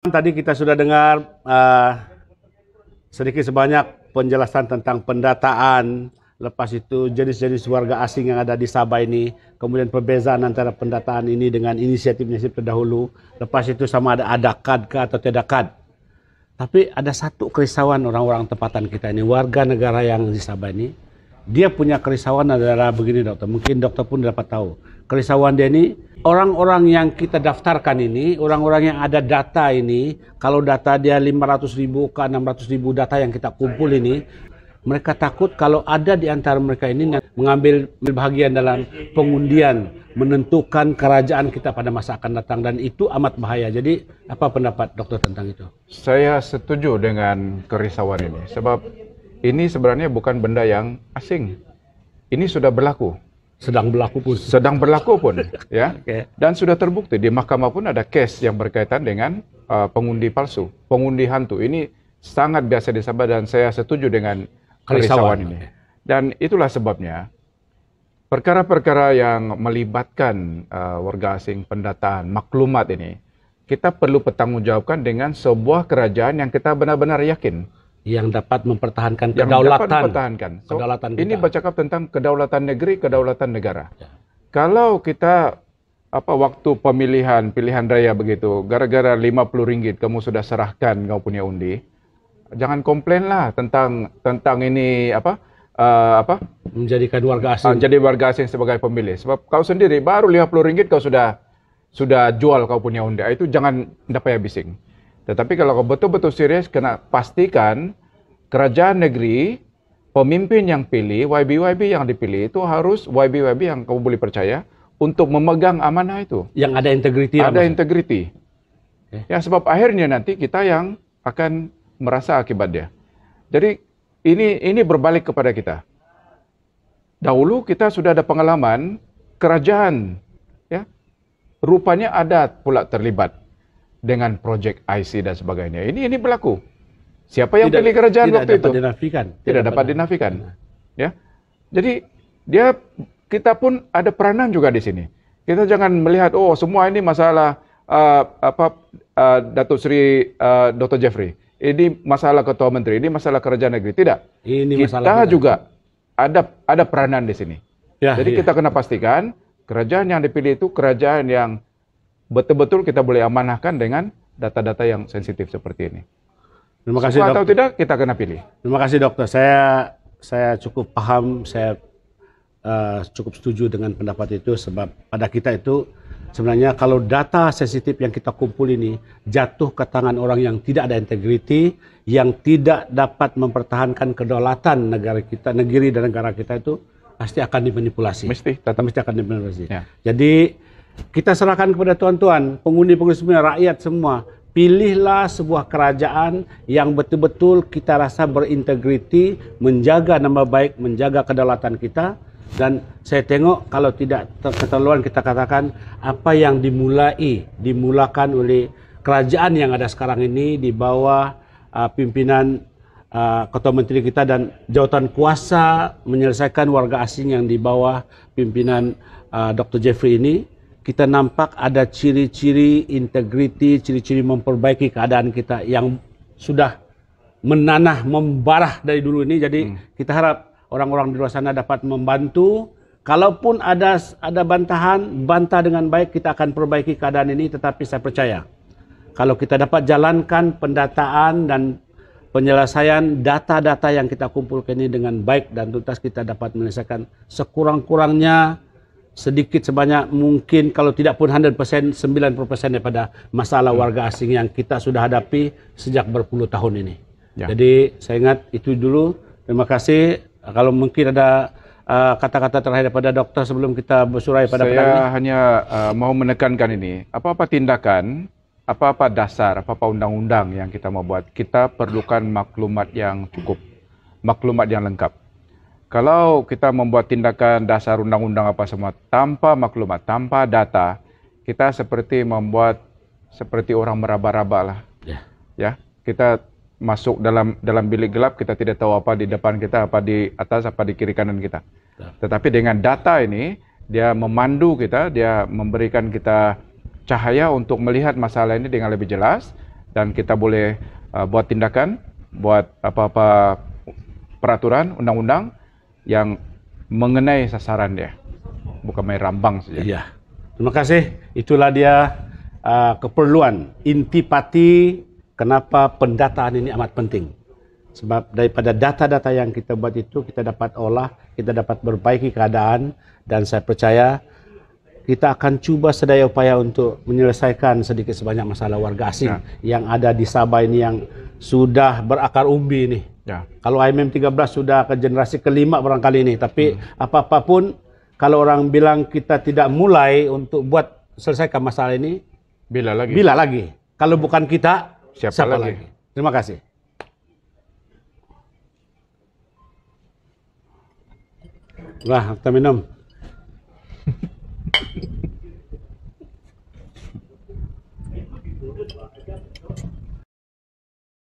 Tadi kita sudah dengar sedikit sebanyak penjelasan tentang pendataan, lepas itu jenis-jenis warga asing yang ada di Sabah ini, kemudian perbezaan antara pendataan ini dengan inisiatif-inisiatif terdahulu, lepas itu sama ada kad atau tidak kad. Tapi ada satu kerisauan orang-orang tempatan kita ini, warga negara yang di Sabah ini, dia punya kerisauan adalah begini dokter, mungkin dokter pun dapat tahu. Kerisauan dia ini, orang-orang yang kita daftarkan ini, orang-orang yang ada data ini, kalau data dia 500.000 ke 600.000 data yang kita kumpul ini, mereka takut kalau ada di antara mereka ini yang mengambil bagian dalam pengundian, menentukan kerajaan kita pada masa akan datang, dan itu amat bahaya. Jadi apa pendapat dokter tentang itu? Saya setuju dengan kerisauan ini, sebab ini sebenarnya bukan benda yang asing. Ini sudah berlaku. Sedang berlaku pun, ya. Okay. Dan sudah terbukti di mahkamah pun ada kes yang berkaitan dengan pengundi palsu, pengundi hantu. Ini sangat biasa di Sabah dan saya setuju dengan kerisauan ini. Dan itulah sebabnya perkara-perkara yang melibatkan warga asing, pendataan, maklumat ini, kita perlu pertanggungjawabkan dengan sebuah kerajaan yang kita benar-benar yakin. Yang dapat mempertahankan kedaulatan. Kedaulatan kita. Ini bercakap tentang kedaulatan negeri, kedaulatan negara. Ya. Kalau kita waktu pilihan raya begitu, gara-gara RM50 kamu sudah serahkan kau punya undi, jangan komplain lah tentang ini menjadikan warga asing. Jadi warga asing sebagai pemilih. Sebab kau sendiri baru RM50 kau sudah jual kau punya undi. Itu jangan dapat bising. Tetapi kalau kau betul-betul serius, kena pastikan kerajaan negeri, pemimpin yang pilih, YB yang dipilih itu harus YB yang kau boleh percaya untuk memegang amanah itu. Yang ada integriti. Ada integriti. Ya, sebab akhirnya nanti kita yang akan merasa akibat dia. Jadi ini berbalik kepada kita. Dahulu kita sudah ada pengalaman kerajaan, ya, rupanya ada pula terlibat dengan projek IC dan sebagainya. Ini berlaku. Siapa yang pilih kerajaan waktu itu? Tidak dapat dinafikan. Ya. Jadi kita pun ada peranan juga di sini. Kita jangan melihat semua ini masalah Datuk Seri Dr. Jeffrey. Ini masalah ketua menteri, ini masalah kerajaan negeri. Tidak. Kita juga ada peranan di sini. Ya, jadi kita kena pastikan kerajaan yang dipilih itu kerajaan yang betul-betul kita boleh amanahkan dengan data-data yang sensitif seperti ini. Terima kasih, dokter. Atau tidak, kita kena pilih. Terima kasih, dokter. Saya cukup paham, saya cukup setuju dengan pendapat itu, sebab pada kita itu sebenarnya kalau data sensitif yang kita kumpul ini jatuh ke tangan orang yang tidak ada integriti, yang tidak dapat mempertahankan kedaulatan negara kita, negeri dan negara kita, itu pasti akan dimanipulasi. Mesti akan dimanipulasi. Ya. Jadi kita serahkan kepada tuan-tuan, pengundi-pengundi semua, rakyat semua. Pilihlah sebuah kerajaan yang betul-betul kita rasa berintegriti, menjaga nama baik, menjaga kedaulatan kita. Dan saya tengok kalau tidak keterlaluan kita katakan apa yang dimulakan oleh kerajaan yang ada sekarang ini di bawah pimpinan ketua menteri kita dan jawatan kuasa menyelesaikan warga asing yang di bawah pimpinan Dr. Jeffrey ini. Kita nampak ada ciri-ciri integriti, ciri-ciri memperbaiki keadaan kita yang sudah menanah, membarah dari dulu ini. Jadi kita harap orang-orang di luar sana dapat membantu. Kalaupun ada bantahan, bantah dengan baik, kita akan perbaiki keadaan ini. Tetapi saya percaya, kalau kita dapat jalankan pendataan dan penyelesaian data-data yang kita kumpulkan ini dengan baik dan tuntas, kita dapat menyelesaikan sekurang-kurangnya sedikit sebanyak mungkin, kalau tidak pun 100%, 90% daripada masalah warga asing yang kita sudah hadapi sejak berpuluh tahun ini. Ya. Jadi saya ingat itu dulu. Terima kasih. Kalau mungkin ada kata-kata terakhir daripada dokter sebelum kita bersurai pada petang ini. Saya hanya mau menekankan ini. Apa-apa tindakan, apa-apa dasar, apa-apa undang-undang yang kita mau buat, kita perlukan maklumat yang cukup, maklumat yang lengkap. Kalau kita membuat tindakan dasar undang-undang apa semua tanpa maklumat, tanpa data, kita seperti orang meraba-raba lah. Ya, kita masuk dalam bilik gelap, kita tidak tahu apa di depan kita, apa di atas, apa di kiri kanan kita. Tetapi dengan data ini, dia memandu kita, dia memberikan kita cahaya untuk melihat masalah ini dengan lebih jelas, dan kita boleh buat tindakan, buat apa-apa peraturan, undang-undang yang mengenai sasaran dia, bukan main rambang saja. Iya. Terima kasih. Itulah dia keperluan intipati kenapa pendataan ini amat penting. Sebab daripada data-data yang kita buat itu, kita dapat olah, kita dapat perbaiki keadaan, dan saya percaya kita akan cuba sedaya upaya untuk menyelesaikan sedikit sebanyak masalah warga asing yang ada di Sabah ini yang sudah berakar umbi ini. Ya. Kalau IMM 13 sudah ke generasi kelima barangkali ini, tapi apa-apapun kalau orang bilang kita tidak mulai untuk buat selesaikan masalah ini, Bila lagi? bila lagi? Kalau bukan kita, Siapa lagi? lagi? Terima kasih. Wah, kita minum.